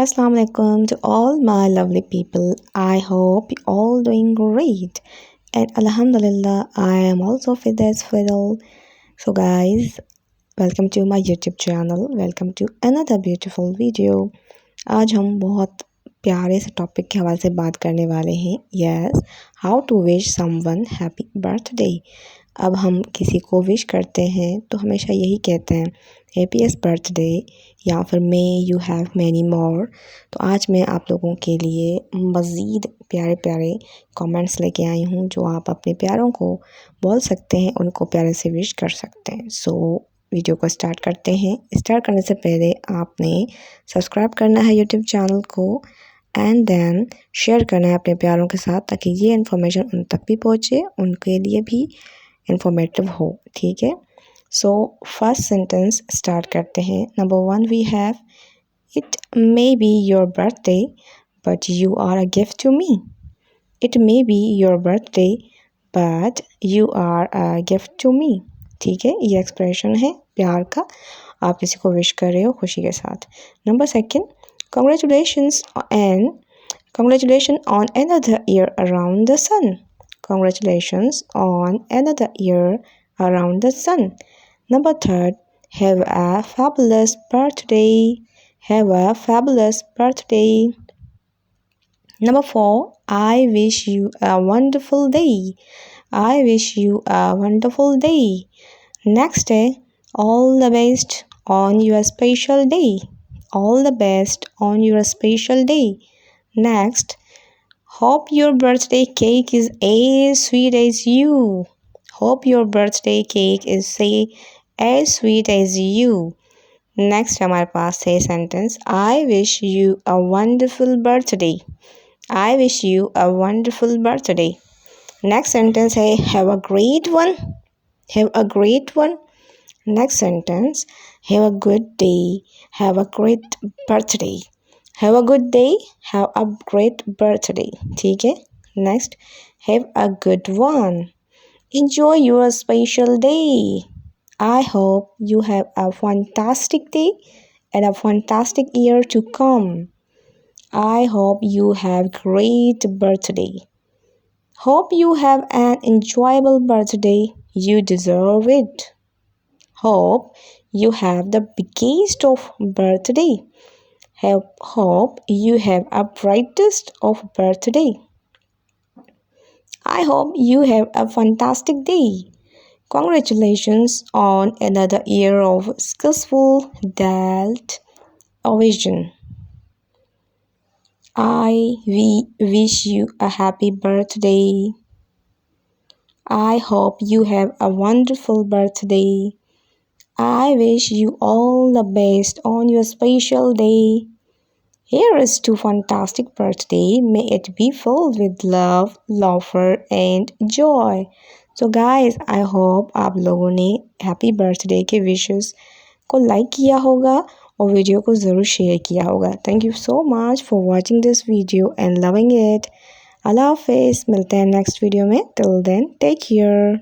Assalamu alaikum to all my lovely people. I hope you all doing great. And Alhamdulillah, I am also fit as fiddle. So guys, welcome to my YouTube channel. Welcome to another beautiful video. आज हम बहुत प्यारे से topic के हवाले से बात करने वाले हैं. Yes, how to wish someone happy birthday. अब हम किसी को विश करते हैं तो हमेशा यही कहते हैं हैप्पीएस्ट बर्थडे या फिर may you have many more. तो आज मैं आप लोगों के लिए मज़ीद प्यारे प्यारे कमेंट्स लेके आई हूँ जो आप अपने प्यारों को बोल सकते हैं, उनको प्यारे से विश कर सकते हैं. सो वीडियो को स्टार्ट करते हैं. स्टार्ट करने से पहले आपने सब्सक्राइब करना है यूट्यूब चैनल को एंड देन शेयर करना है अपने प्यारों के साथ ताकि ये इन्फॉर्मेशन उन तक भी पहुँचे, उनके लिए भी इंफॉर्मेटिव हो. ठीक है. सो फर्स्ट सेंटेंस स्टार्ट करते हैं. Number 1 we have it may be your birthday but you are a gift to me. It may be your birthday but you are a gift to me. ठीक है, ये expression है प्यार का. आप किसी को विश कर रहे हो खुशी के साथ. Number second, congratulations on another year around the sun. Congratulations on another year around the sun. Number third, have a fabulous birthday. Have a fabulous birthday. Number 4, I wish you a wonderful day. I wish you a wonderful day. Next day, all the best on your special day. All the best on your special day. Next, hope your birthday cake is as sweet as you. Hope your birthday cake is as sweet as you. Next हमारे पास है sentence I wish you a wonderful birthday. I wish you a wonderful birthday. Next sentence है have a great one. Have a great one. Next sentence, have a good day. Have a great birthday. Have a good day. Have a great birthday. ठीक है. Next, have a good one. Enjoy your special day. I hope you have a fantastic day and a fantastic year to come. I hope you have great birthday. Hope you have an enjoyable birthday. You deserve it. Hope you have the biggest of birthday. Hope you have a brightest of birthday. I hope you have a fantastic day. Congratulations on another year of successful adult vision. We wish you a happy birthday. I hope you have a wonderful birthday. I wish you all the best on your special day. Here is to fantastic birthday. May it be filled with love, laughter and joy. So guys, I hope आप लोगों ने happy birthday के wishes को like किया होगा और video को ज़रूर शेयर किया होगा. Thank you so much for watching this video and loving it. अल्लाह हाफिज़. मिलते हैं नेक्स्ट वीडियो में. Till then take care.